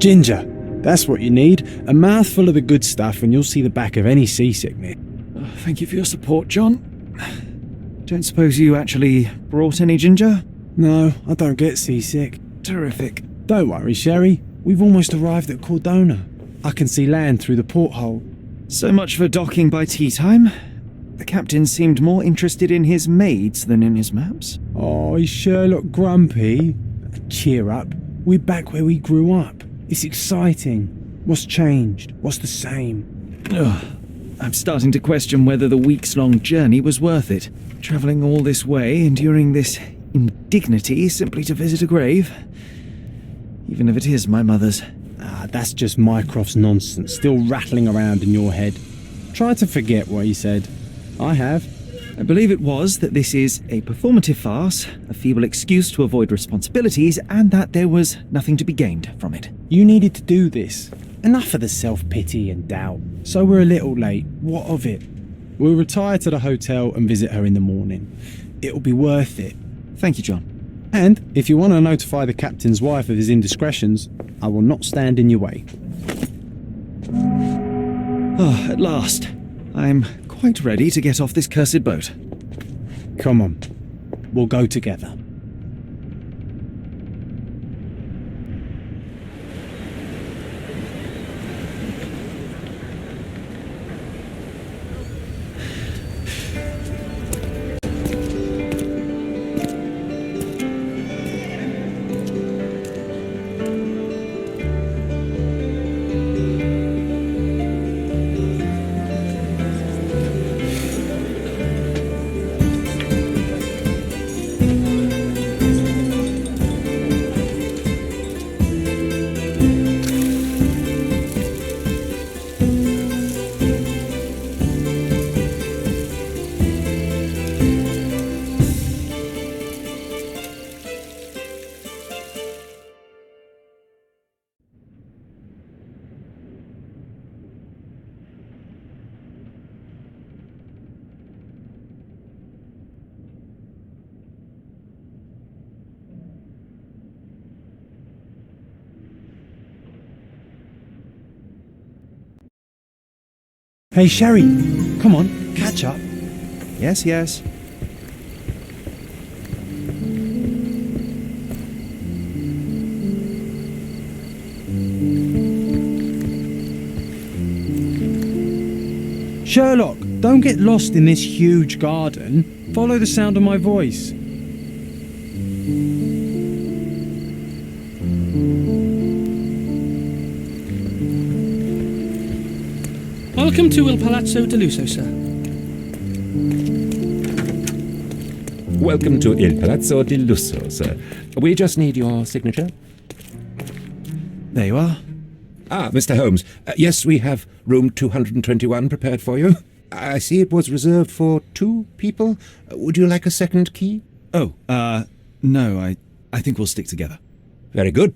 Ginger. That's what you need. A mouthful of the good stuff and you'll see the back of any seasickness. Thank you for your support, John. Don't suppose you actually brought any ginger? No, I don't get seasick. Terrific. Don't worry, Sherry. We've almost arrived at Cordona. I can see land through the porthole. So much for docking by tea time. The captain seemed more interested in his maids than in his maps. Oh, is Sherlock grumpy? Cheer up. We're back where we grew up. It's exciting. What's changed? What's the same? Ugh. I'm starting to question whether the weeks-long journey was worth it. Travelling all this way, enduring this indignity simply to visit a grave. Even if it is my mother's. That's just Mycroft's nonsense, still rattling around in your head. Try to forget what he said. I have. I believe it was that this is a performative farce, a feeble excuse to avoid responsibilities, and that there was nothing to be gained from it. You needed to do this. Enough of the self-pity and doubt. So we're a little late. What of it? We'll retire to the hotel and visit her in the morning. It'll be worth it. Thank you, John. And if you want to notify the captain's wife of his indiscretions, I will not stand in your way. Oh, at last. I'm quite ready to get off this cursed boat. Come on. We'll go together. Hey, Sherry, come on, catch up. Yes, yes. Sherlock, don't get lost in this huge garden. Follow the sound of my voice. Welcome to Il Palazzo di Lusso, sir. Welcome to Il Palazzo di Lusso, sir. We just need your signature. There you are. Ah, Mr. Holmes. Yes, we have room 221 prepared for you. I see it was reserved for 2 people. Would you like a second key? Oh, no, I think we'll stick together. Very good.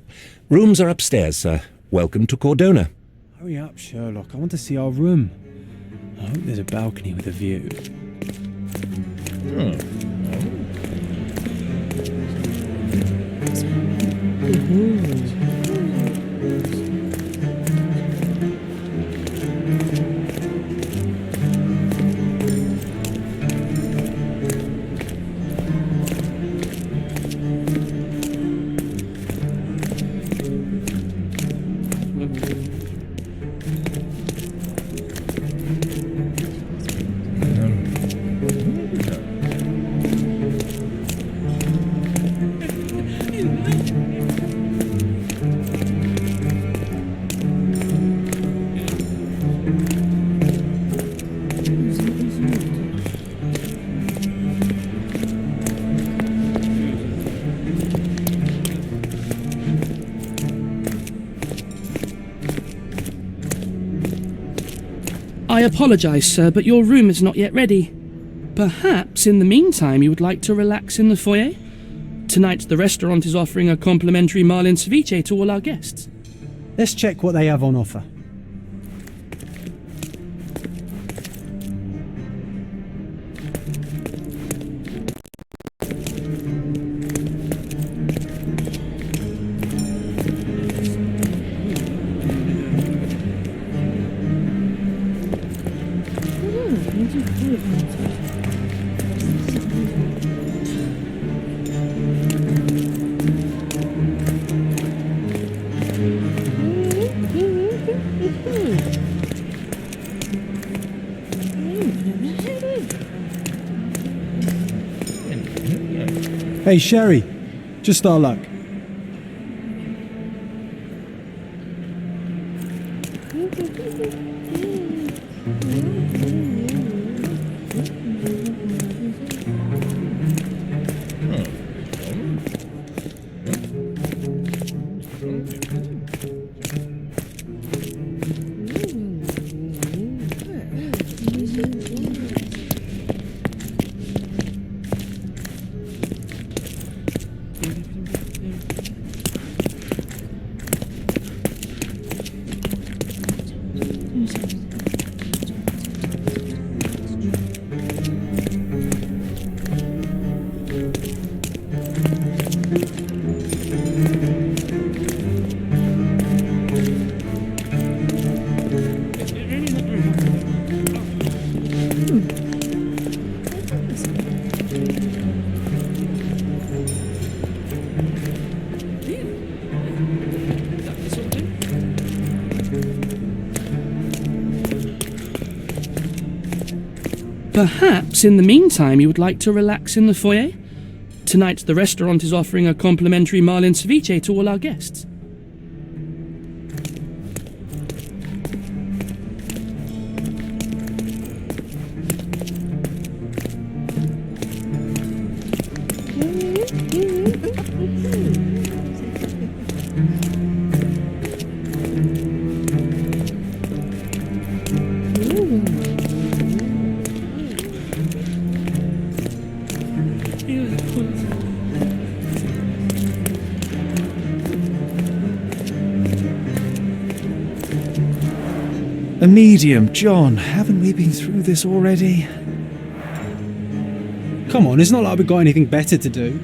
Rooms are upstairs, sir. Welcome to Cordona. Hurry up, Sherlock. I want to see our room. I hope there's a balcony with a view. I apologise, sir, but your room is not yet ready. Perhaps, in the meantime, you would like to relax in the foyer? Tonight, the restaurant is offering a complimentary marlin ceviche to all our guests. Let's check what they have on offer. Hey, Sherry. Just our luck. Perhaps in the meantime you would like to relax in the foyer? Tonight the restaurant is offering a complimentary marlin ceviche to all our guests. A medium, John. Haven't we been through this already? Come on, it's not like we've got anything better to do.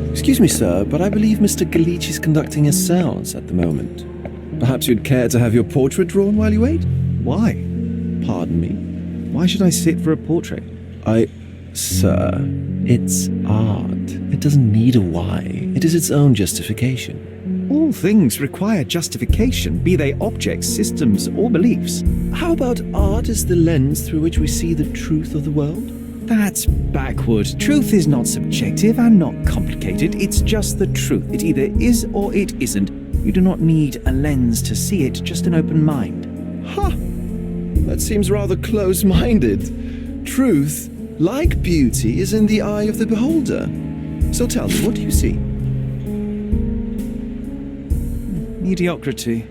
Excuse me, sir, but I believe Mr. Galich is conducting a séance at the moment. Perhaps you'd care to have your portrait drawn while you wait? Why? Pardon me? Why should I sit for a portrait? Sir, it's art. It doesn't need a why. It is its own justification. All things require justification, be they objects, systems, or beliefs. How about art as the lens through which we see the truth of the world? That's backward. Truth is not subjective and not complicated. It's just the truth. It either is or it isn't. You do not need a lens to see it, just an open mind. Ha! That seems rather close-minded. Truth, like beauty, is in the eye of the beholder. So tell me, what do you see? Mediocrity.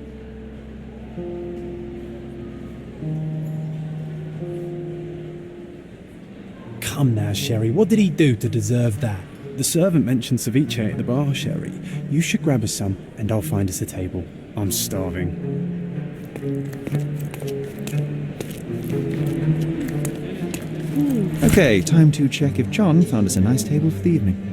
Come now, Sherry. What did he do to deserve that? The servant mentioned ceviche at the bar, Sherry. You should grab us some, and I'll find us a table. I'm starving. Okay, time to check if John found us a nice table for the evening.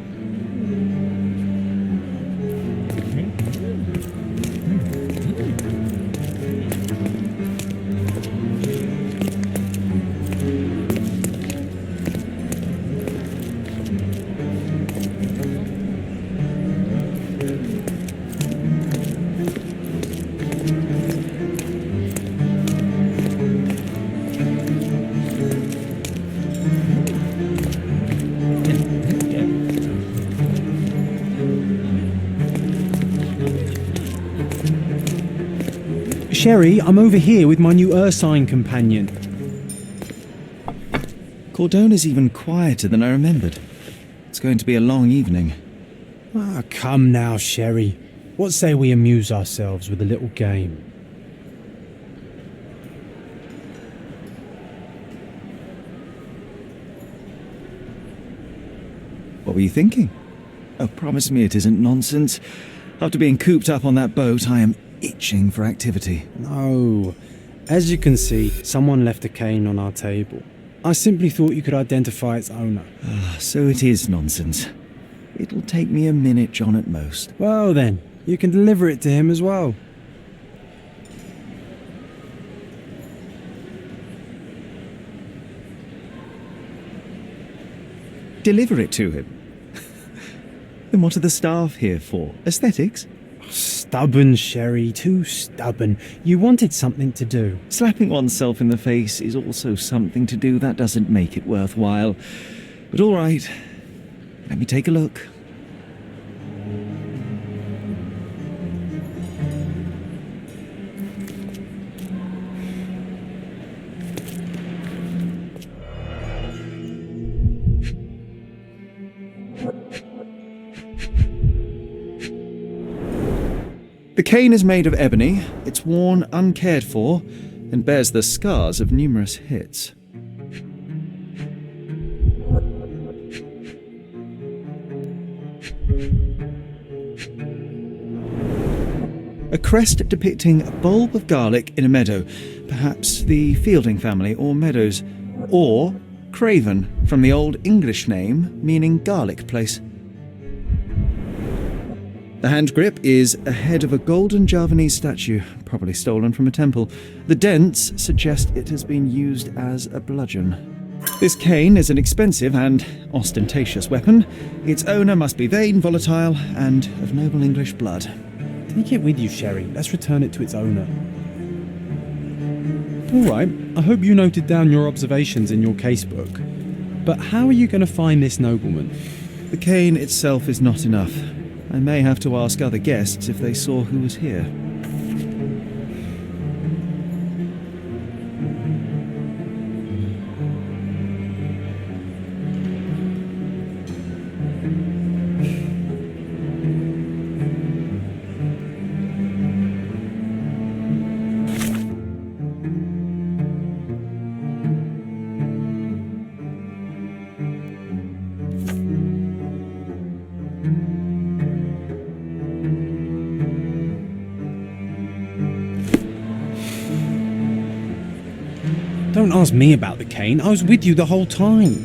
Sherry, I'm over here with my new Ursine companion. Cordona's even quieter than I remembered. It's going to be a long evening. Ah, come now, Sherry. What say we amuse ourselves with a little game? What were you thinking? Oh, promise me it isn't nonsense. After being cooped up on that boat, I am itching for activity. No. As you can see, someone left a cane on our table. I simply thought you could identify its owner. So it is nonsense. It'll take me a minute, John, at most. Well then, You can deliver it to him as well. Deliver it to him? Then what are the staff here for? Aesthetics? Stubborn, Sherry, too stubborn. You wanted something to do. Slapping oneself in the face is also something to do. That doesn't make it worthwhile. But all right, let me take a look. The cane is made of ebony, it's worn uncared for, and bears the scars of numerous hits. A crest depicting a bulb of garlic in a meadow, perhaps the Fielding family or Meadows, or Craven, from the Old English name meaning garlic place. The hand grip is a head of a golden Javanese statue, probably stolen from a temple. The dents suggest it has been used as a bludgeon. This cane is an expensive and ostentatious weapon. Its owner must be vain, volatile, and of noble English blood. Take it with you, Sherry. Let's return it to its owner. All right, I hope you noted down your observations in your casebook. But how are you going to find this nobleman? The cane itself is not enough. I may have to ask other guests if they saw who was here. Don't ask me about the cane. I was with you the whole time.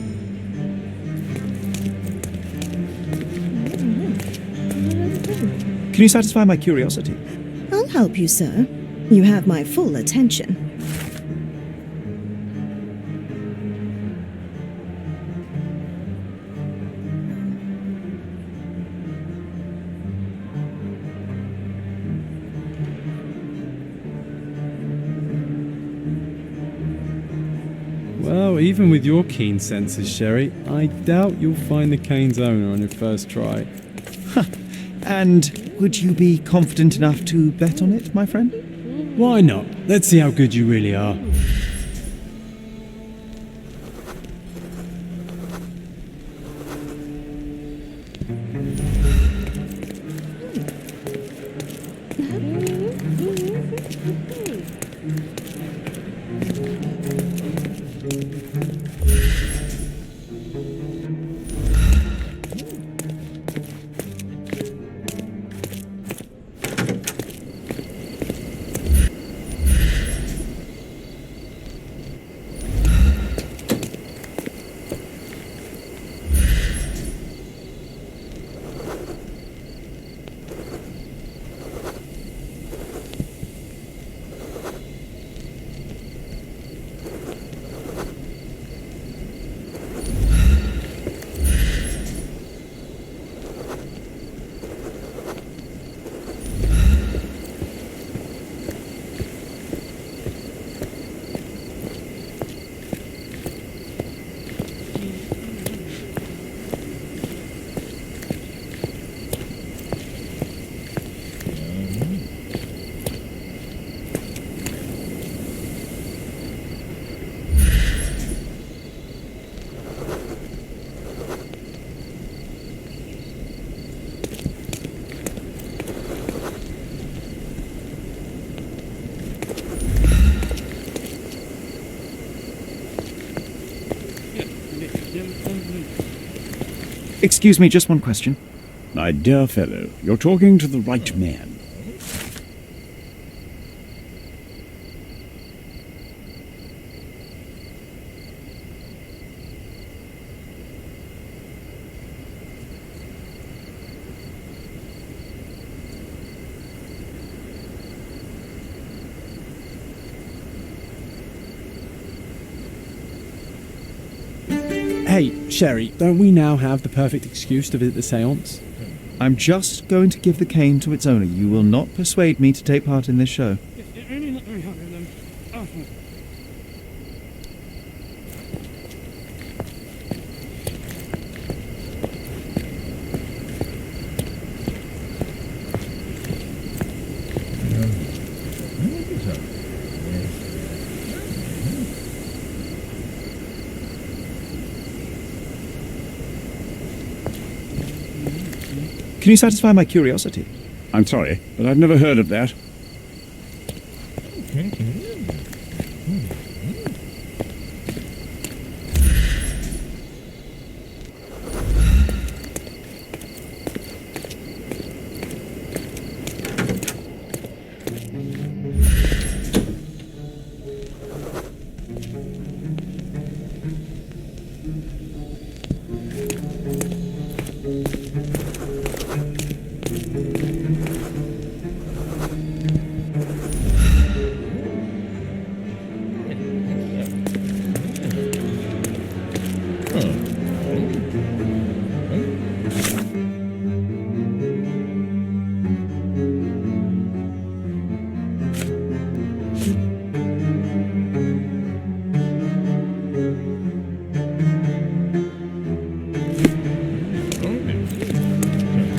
Can you satisfy my curiosity? I'll help you, sir. You have my full attention. Well, even with your keen senses, Sherry, I doubt you'll find the cane's owner on your first try. And would you be confident enough to bet on it, my friend? Why not? Let's see how good you really are. Excuse me, just one question. My dear fellow, you're talking to the right man. Hey, Sherry, don't we now have the perfect excuse to visit the seance? I'm just going to give the cane to its owner. You will not persuade me to take part in this show. Can you satisfy my curiosity? I'm sorry, but I've never heard of that.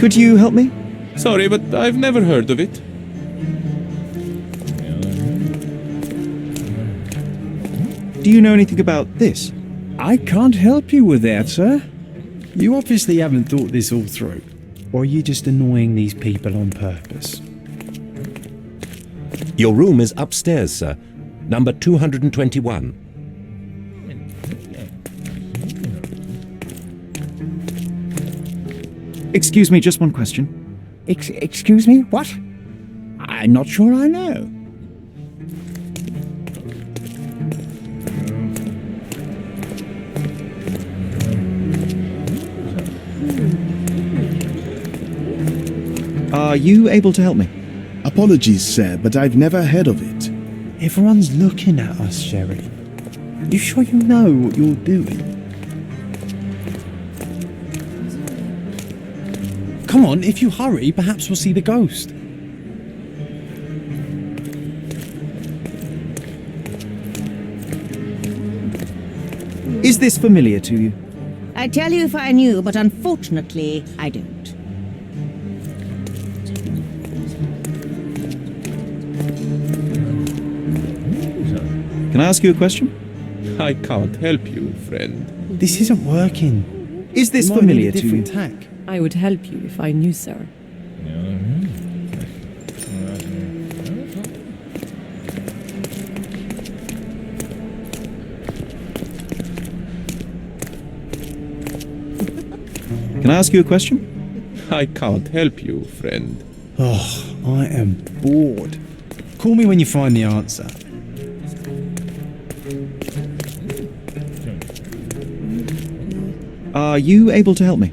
Could you help me? Sorry, but I've never heard of it. Do you know anything about this? I can't help you with that, sir. You obviously haven't thought this all through. Or are you just annoying these people on purpose? Your room is upstairs, sir. Number 221. Excuse me, just one question. Excuse me, what? I'm not sure I know. Are you able to help me? Apologies, sir, but I've never heard of it. Everyone's looking at us, Sherry. You sure you know what you're doing? Come on, if you hurry, perhaps we'll see the ghost. Is this familiar to you? I'd tell you if I knew, but unfortunately, I don't. Can I ask you a question? I can't help you, friend. This isn't working. Is this You might familiar need a to you? different tack. I would help you if I knew, sir. Can I ask you a question? I can't help you, friend. Oh, I am bored. Call me when you find the answer. Are you able to help me?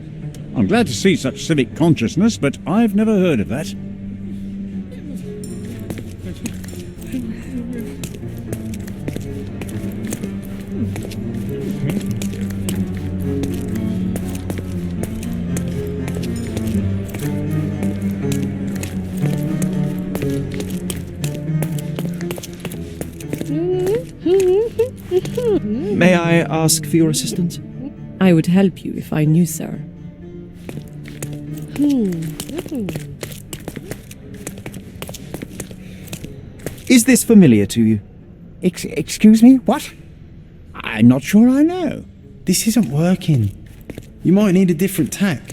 I'm glad to see such civic consciousness, but I've never heard of that. May I ask for your assistance? I would help you if I knew, sir. Is this familiar to you? Excuse me, what? I'm not sure I know. This isn't working. You might need a different tack.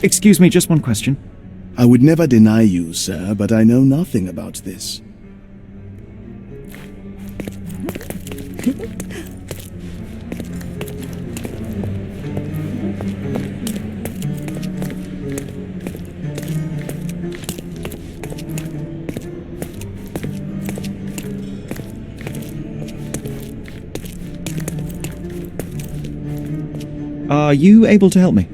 Excuse me, just one question. I would never deny you, sir, but I know nothing about this. Are you able to help me?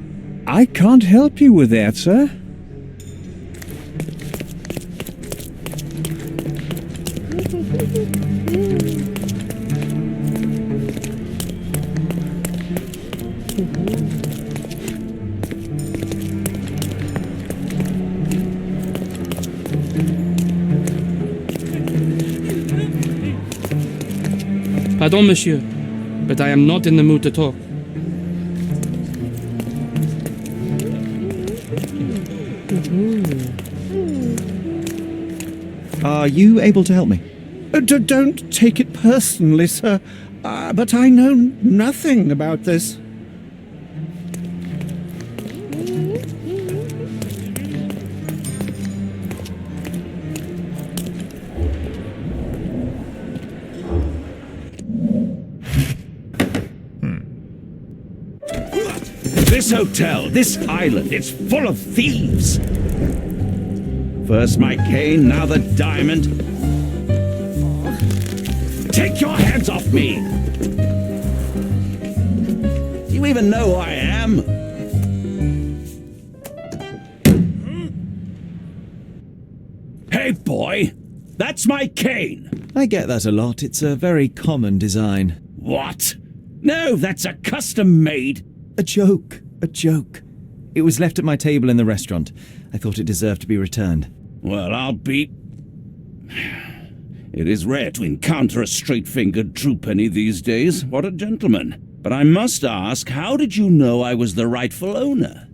I can't help you with that, sir. Pardon, monsieur, but I am not in the mood to talk. Are you able to help me? Don't take it personally, sir, but I know nothing about this. This hotel, this island, it's full of thieves. First my cane, now the diamond. Take your hands off me! You even know who I am? Hey, boy! That's my cane! I get that a lot. It's a very common design. What? No, that's a custom-made... A joke. A joke. It was left at my table in the restaurant. I thought it deserved to be returned. Well, I'll be... It is rare to encounter a straight-fingered true penny these days. What a gentleman. But I must ask, how did you know I was the rightful owner?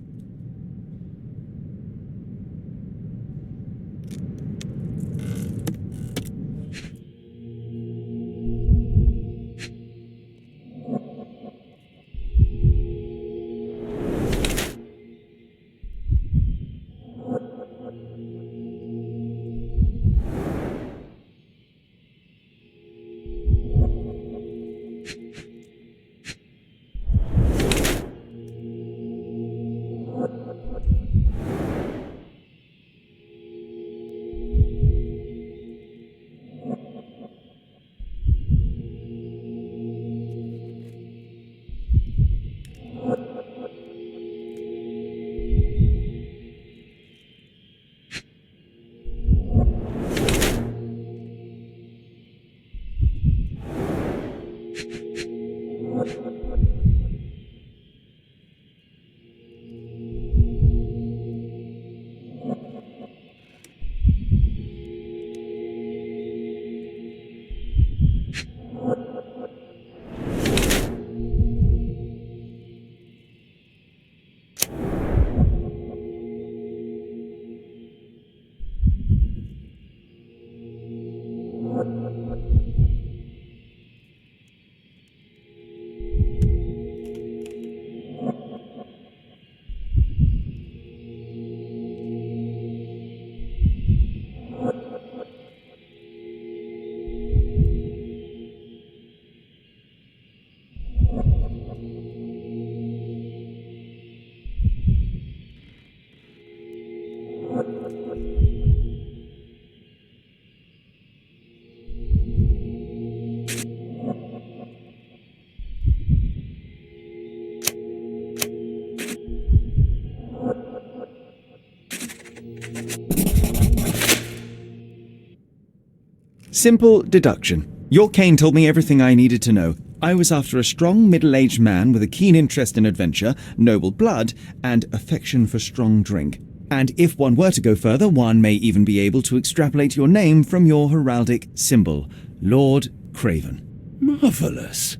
Simple deduction. Your cane told me everything I needed to know. I was after a strong middle-aged man with a keen interest in adventure, noble blood, and affection for strong drink. And if one were to go further, one may even be able to extrapolate your name from your heraldic symbol, Lord Craven. Marvellous.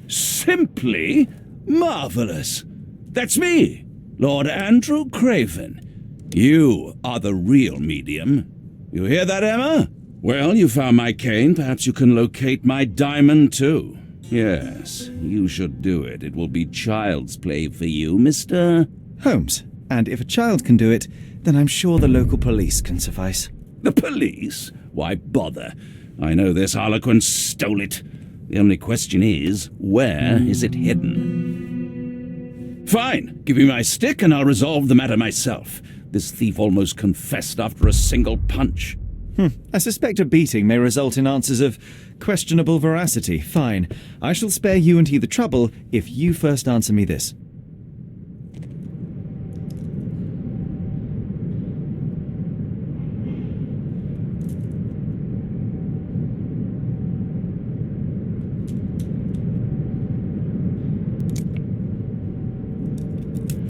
Simply marvellous. That's me, Lord Andrew Craven. You are the real medium. You hear that, Emma? Well, you found my cane. Perhaps you can locate my diamond, too. Yes, you should do it. It will be child's play for you, Mr. Holmes. And if a child can do it, then I'm sure the local police can suffice. The police? Why bother? I know this harlequin stole it. The only question is, where is it hidden? Fine, give me my stick and I'll resolve the matter myself. This thief almost confessed after a single punch. I suspect a beating may result in answers of questionable veracity. Fine. I shall spare you and he the trouble if you first answer me this.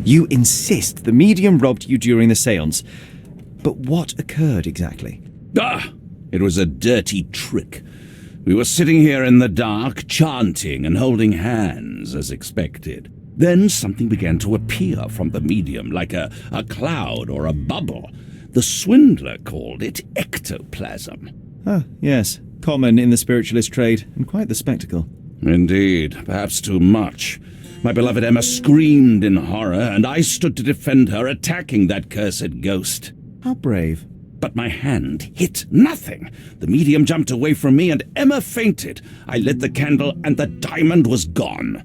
You insist the medium robbed you during the séance. But what occurred exactly? It was a dirty trick. We were sitting here in the dark, chanting and holding hands, as expected. Then something began to appear from the medium, like a cloud or a bubble. The swindler called it ectoplasm. Ah, yes. Common in the spiritualist trade, and quite the spectacle. Indeed, perhaps too much. My beloved Emma screamed in horror, and I stood to defend her, attacking that cursed ghost. How brave. But my hand hit nothing. The medium jumped away from me, and Emma fainted. I lit the candle, and the diamond was gone.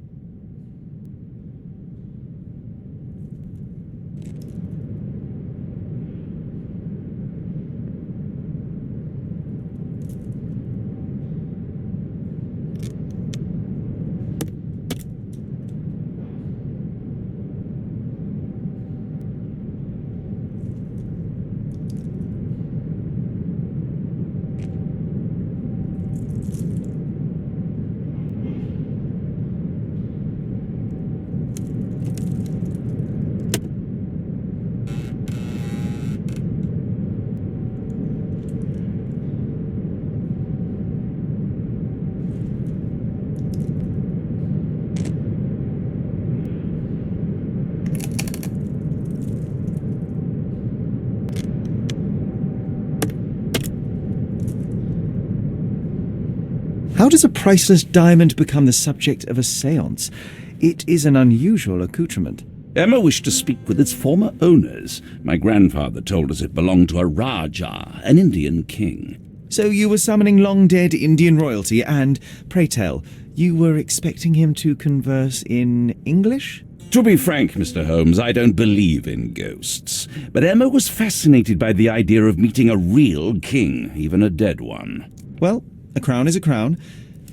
How does a priceless diamond become the subject of a séance? It is an unusual accoutrement. Emma wished to speak with its former owners. My grandfather told us it belonged to a Rajah, an Indian king. So you were summoning long-dead Indian royalty, and, pray tell, you were expecting him to converse in English? To be frank, Mr. Holmes, I don't believe in ghosts. But Emma was fascinated by the idea of meeting a real king, even a dead one. Well, a crown is a crown.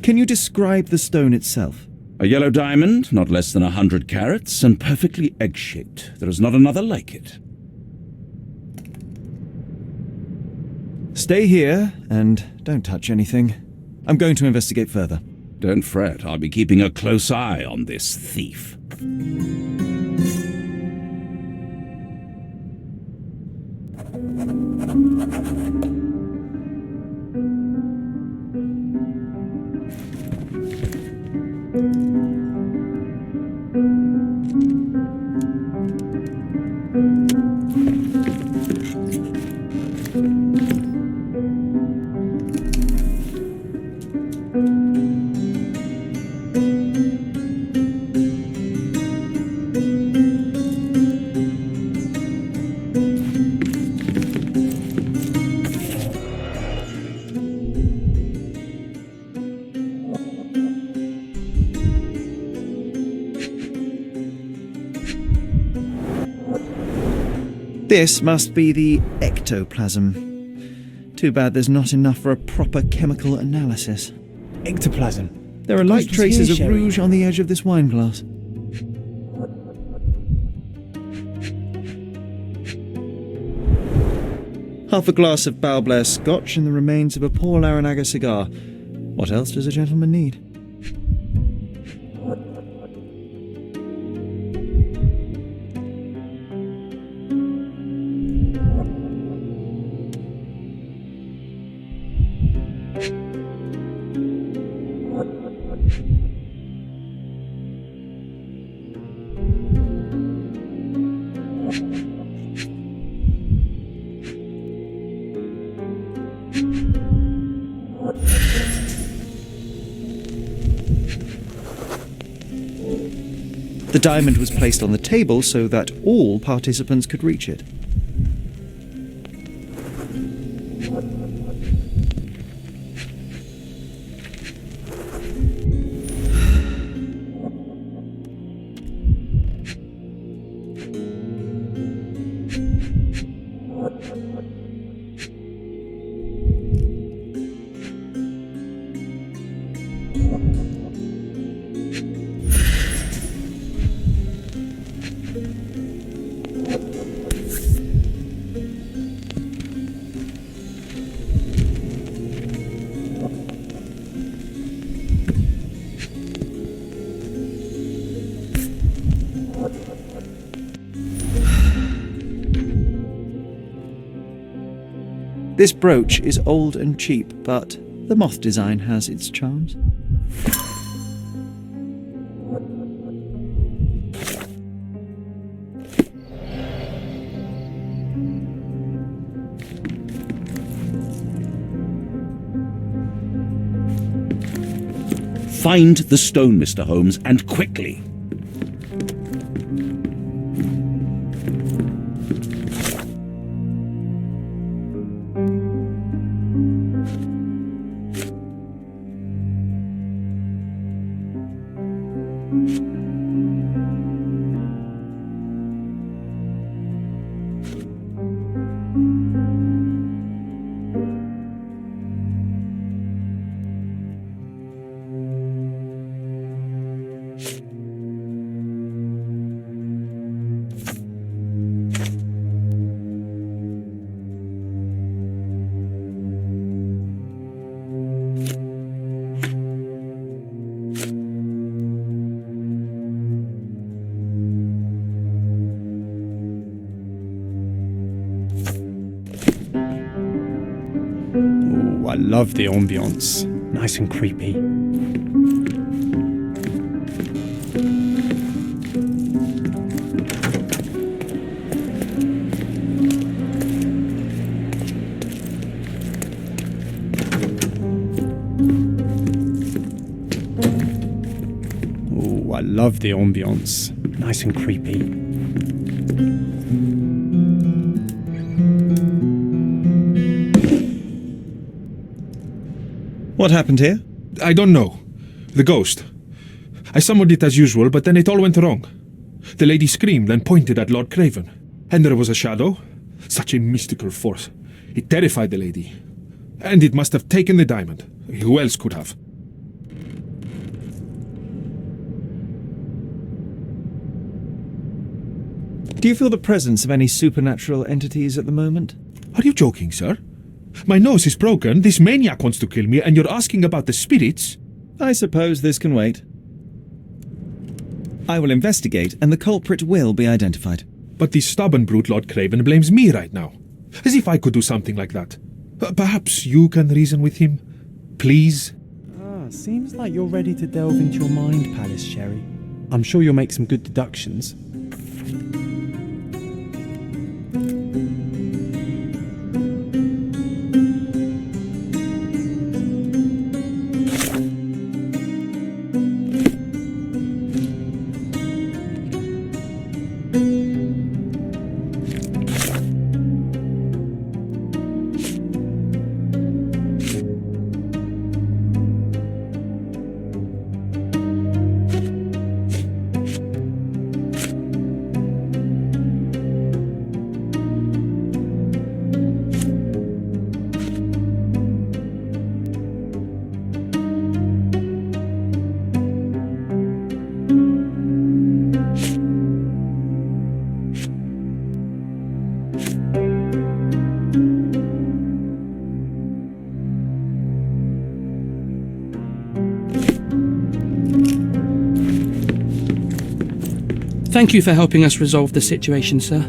Can you describe the stone itself? A yellow diamond, not less than 100 carats, and perfectly egg-shaped. There is not another like it. Stay here, and don't touch anything. I'm going to investigate further. Don't fret, I'll be keeping a close eye on this thief. This must be the ectoplasm. Too bad there's not enough for a proper chemical analysis. Ectoplasm. There are light traces of rouge on the edge of this wine glass. Half a glass of Balblair Scotch and the remains of a Paul Larranaga cigar. What else does a gentleman need? The diamond was placed on the table so that all participants could reach it. This brooch is old and cheap, but the moth design has its charms. Find the stone, Mr. Holmes, and quickly. I love the ambience. Nice and creepy. Oh, I love the ambience. Nice and creepy. What happened here? I don't know. The ghost. I summoned it as usual, but then it all went wrong. The lady screamed and pointed at Lord Craven. And there was a shadow. Such a mystical force. It terrified the lady. And it must have taken the diamond. Who else could have? Do you feel the presence of any supernatural entities at the moment? Are you joking, sir? My nose is broken, this maniac wants to kill me, and you're asking about the spirits? I suppose this can wait. I will investigate, and the culprit will be identified. But the stubborn brute Lord Craven blames me right now. As if I could do something like that. Perhaps you can reason with him? Please? Seems like you're ready to delve into your mind palace, Sherry. I'm sure you'll make some good deductions. Thank you for helping us resolve the situation, sir.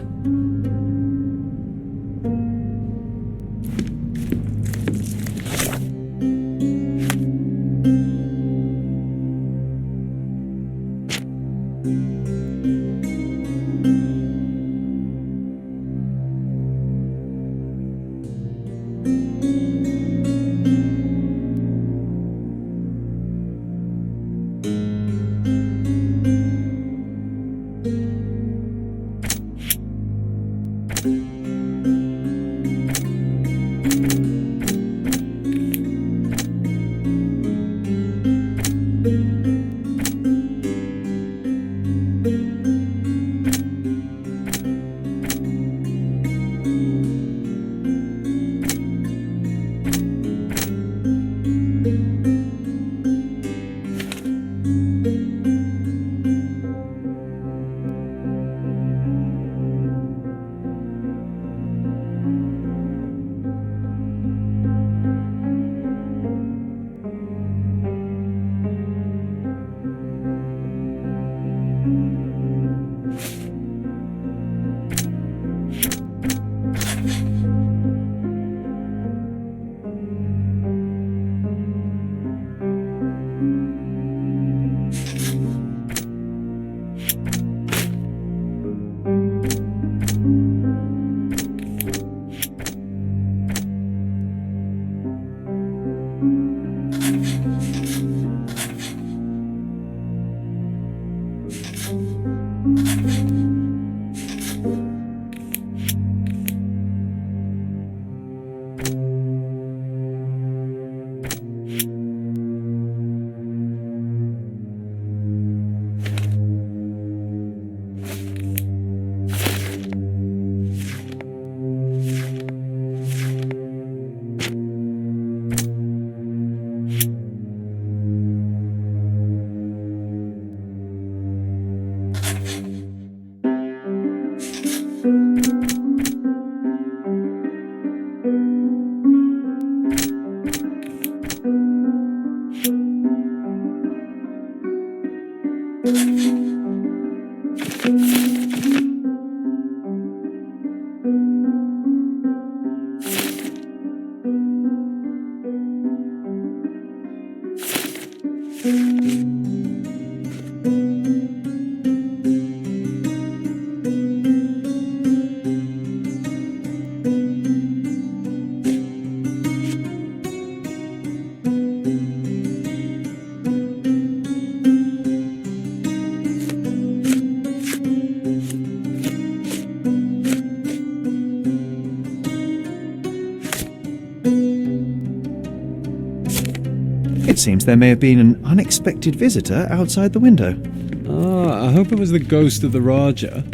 It seems there may have been an unexpected visitor outside the window. Ah, I hope it was the ghost of the Raja.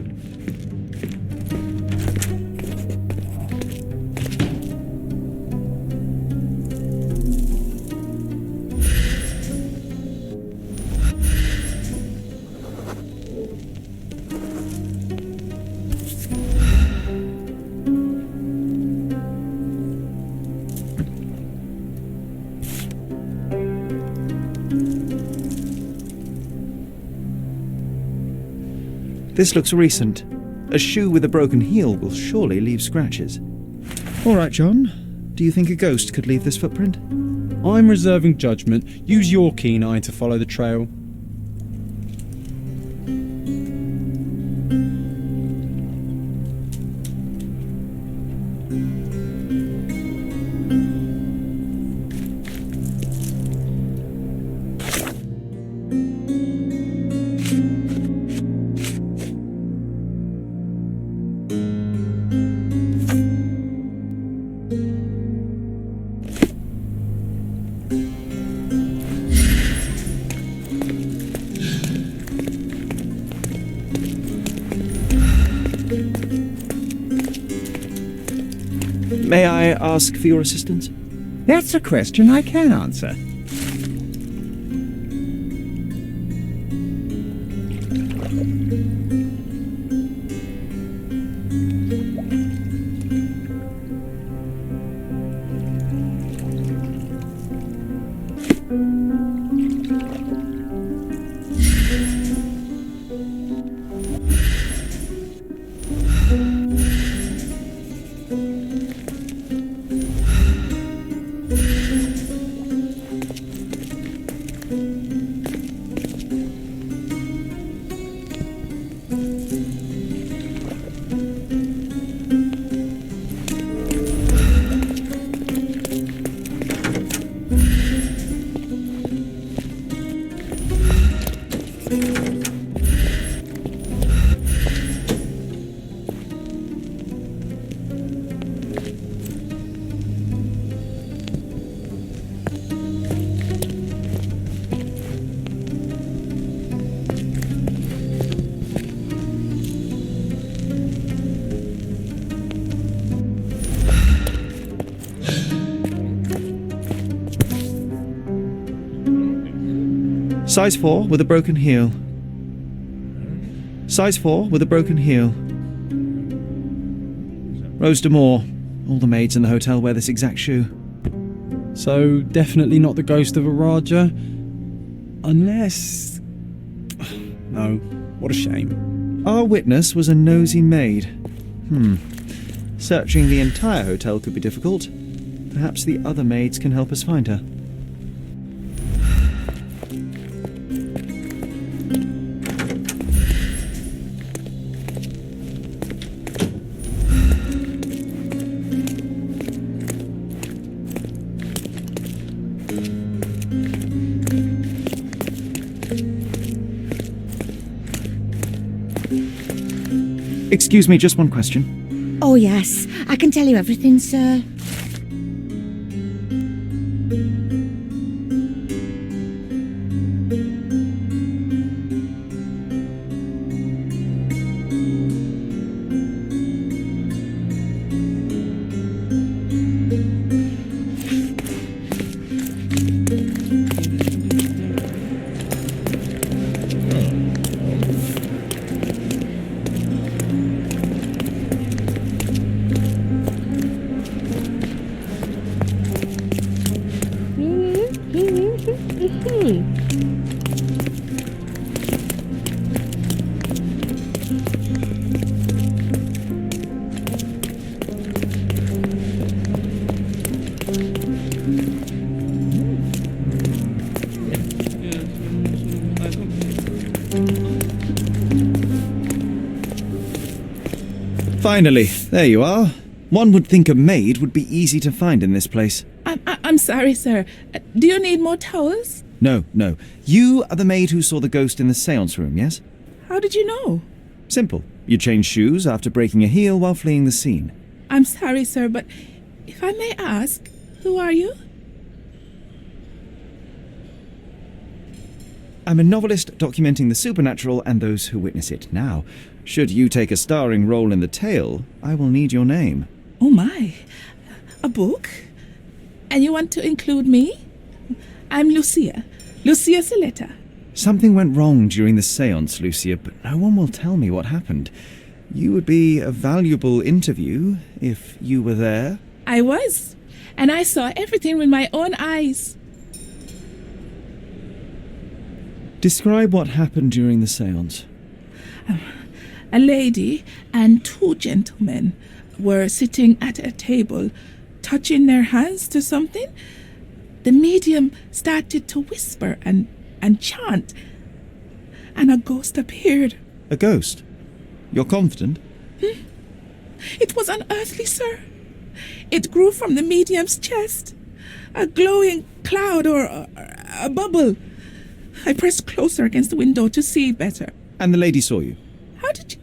This looks recent. A shoe with a broken heel will surely leave scratches. All right, John. Do you think a ghost could leave this footprint? I'm reserving judgment. Use your keen eye to follow the trail. May I ask for your assistance? That's a question I can answer. Size 4 with a broken heel. Size 4 with a broken heel. Rose D'Amour. All the maids in the hotel wear this exact shoe. So, definitely not the ghost of a Raja. Unless... No, what a shame. Our witness was a nosy maid. Searching the entire hotel could be difficult. Perhaps the other maids can help us find her. Excuse me, just one question. Oh, yes. I can tell you everything, sir. Finally, there you are. One would think a maid would be easy to find in this place. I'm sorry, sir. Do you need more towels? No. You are the maid who saw the ghost in the seance room, yes? How did you know? Simple. You changed shoes after breaking a heel while fleeing the scene. I'm sorry, sir, but if I may ask, who are you? I'm a novelist documenting the supernatural and those who witness it. Now, should you take a starring role in the tale, I will need your name. Oh my, a book? And you want to include me? I'm Lucia Saletta. Something went wrong during the seance, Lucia, but no one will tell me what happened. You would be a valuable interview if you were there. I was, and I saw everything with my own eyes. Describe what happened during the seance. A lady and two gentlemen were sitting at a table, touching their hands to something. The medium started to whisper and chant, and a ghost appeared. A ghost? You're confident? It was unearthly, sir. It grew from the medium's chest, a glowing cloud or a bubble. I pressed closer against the window to see better. And the lady saw you? How did you...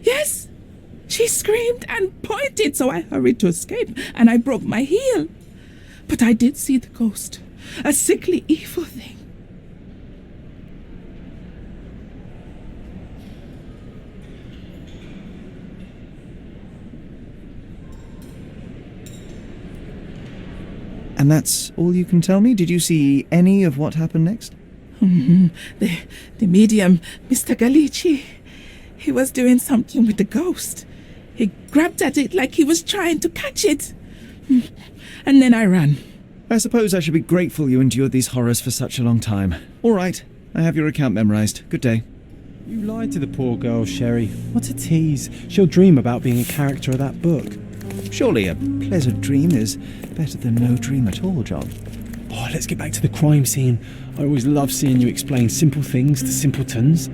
Yes! She screamed and pointed, so I hurried to escape, and I broke my heel. But I did see the ghost, a sickly, evil thing. And that's all you can tell me? Did you see any of what happened next? The medium, Mr. Galici, he was doing something with the ghost. He grabbed at it like he was trying to catch it. And then I ran. I suppose I should be grateful you endured these horrors for such a long time. All right, I have your account memorized. Good day. You lied to the poor girl, Sherry. What a tease. She'll dream about being a character of that book. Surely a pleasant dream is better than no dream at all, John. Oh, let's get back to the crime scene. I always love seeing you explain simple things to simpletons.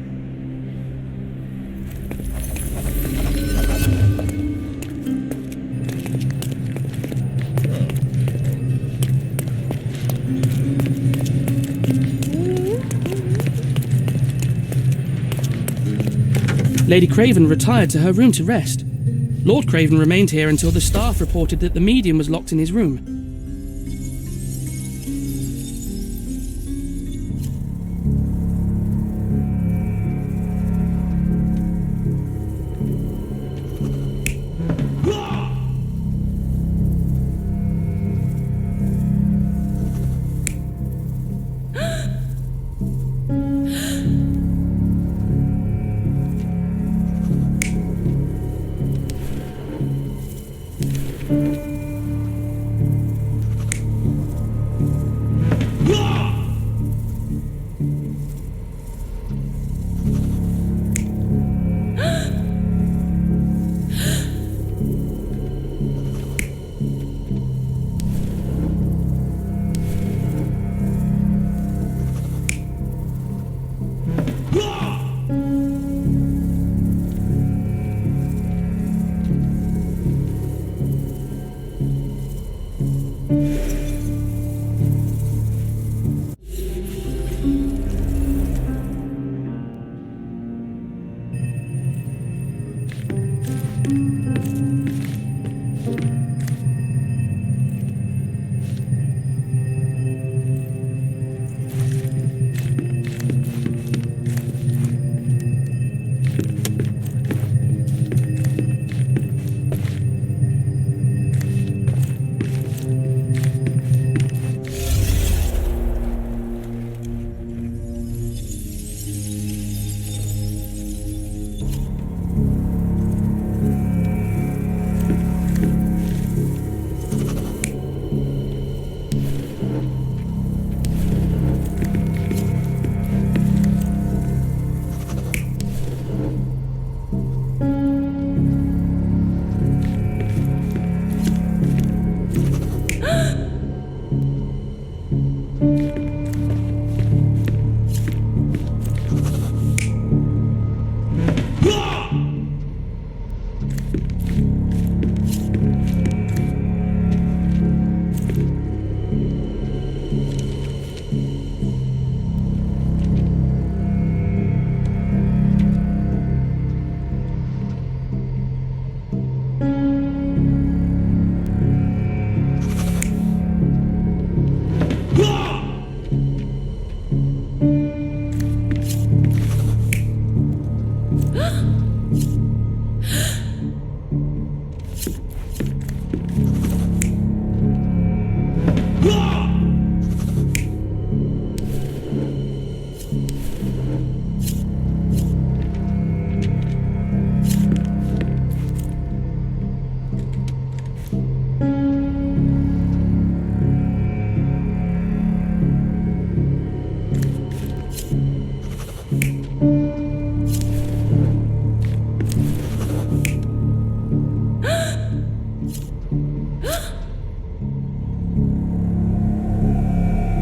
Lady Craven retired to her room to rest. Lord Craven remained here until the staff reported that the medium was locked in his room.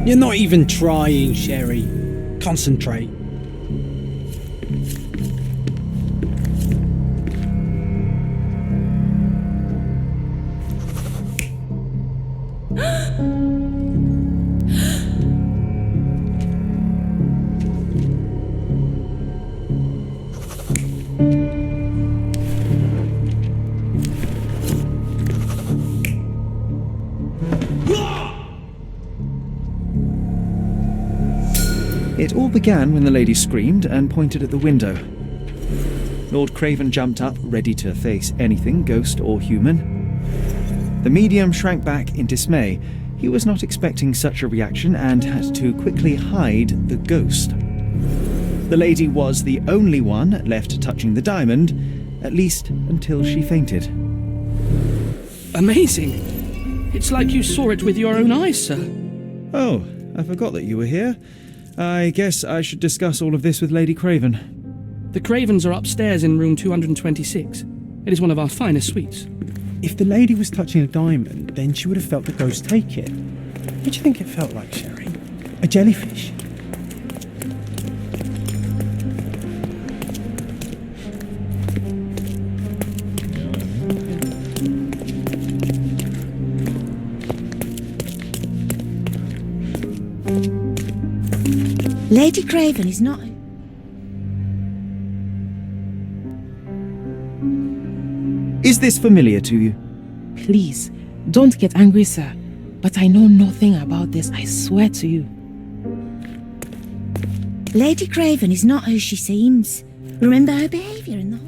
You're not even trying, Sherry. Concentrate. It all began when the lady screamed and pointed at the window. Lord Craven jumped up, ready to face anything, ghost or human. The medium shrank back in dismay. He was not expecting such a reaction and had to quickly hide the ghost. The lady was the only one left touching the diamond, at least until she fainted. Amazing. It's like you saw it with your own eyes, sir. Oh, I forgot that you were here. I guess I should discuss all of this with Lady Craven. The Cravens are upstairs in room 226. It is one of our finest suites. If the lady was touching a diamond, then she would have felt the ghost take it. What do you think it felt like, Sherry? A jellyfish? Lady Craven is not... Is this familiar to you? Please, don't get angry, sir. But I know nothing about this, I swear to you. Lady Craven is not who she seems. Remember her behaviour in the hall?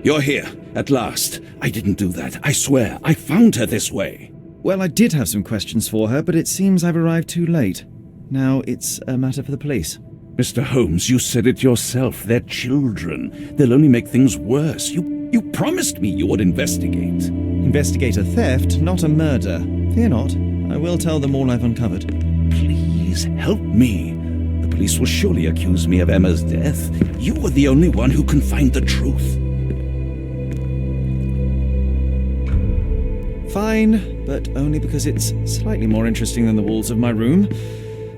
You're here, at last. I didn't do that, I swear. I found her this way. Well, I did have some questions for her, but it seems I've arrived too late. Now it's a matter for the police. Mr. Holmes, you said it yourself. They're children. They'll only make things worse. You promised me you would investigate. Investigate a theft, not a murder. Fear not. I will tell them all I've uncovered. Please, help me. The police will surely accuse me of Emma's death. You are the only one who can find the truth. Fine, but only because it's slightly more interesting than the walls of my room.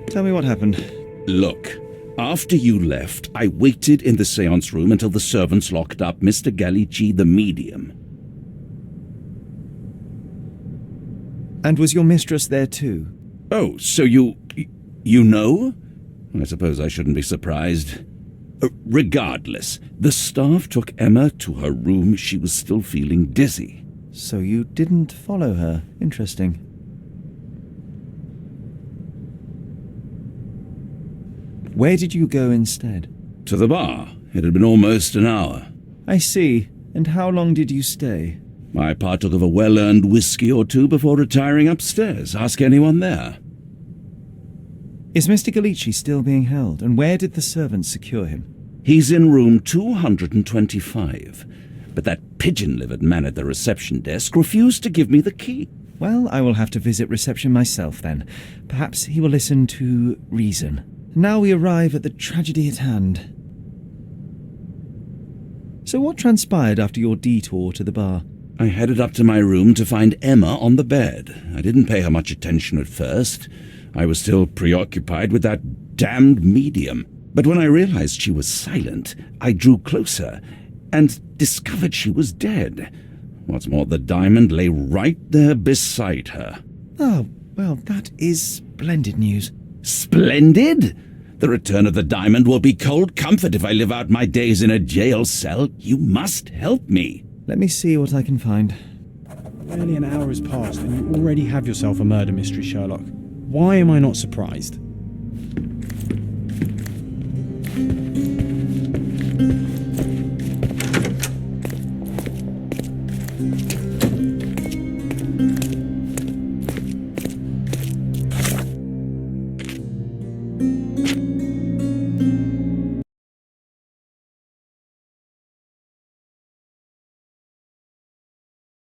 Tell me what happened. Look, after you left, I waited in the seance room until the servants locked up Mr. Gallici, the medium. And was your mistress there too? Oh, so you know? I suppose I shouldn't be surprised. Regardless, the staff took Emma to her room. She was still feeling dizzy. So you didn't follow her. Interesting. Where did you go instead? To the bar. It had been almost an hour. I see. And how long did you stay? I partook of a well-earned whiskey or two before retiring upstairs. Ask anyone there. Is Mr. Gallici still being held? And where did the servants secure him? He's in room 225. But that pigeon-livered man at the reception desk refused to give me the key. Well, I will have to visit reception myself then. Perhaps he will listen to reason. Now we arrive at the tragedy at hand. So what transpired after your detour to the bar? I headed up to my room to find Emma on the bed. I didn't pay her much attention at first. I was still preoccupied with that damned medium. But when I realized she was silent, I drew closer and discovered she was dead. What's more, the diamond lay right there beside her. Oh, well, that is splendid news. Splendid? The return of the diamond will be cold comfort if I live out my days in a jail cell. You must help me. Let me see what I can find. Barely an hour has passed and you already have yourself a murder mystery, Sherlock. Why am I not surprised?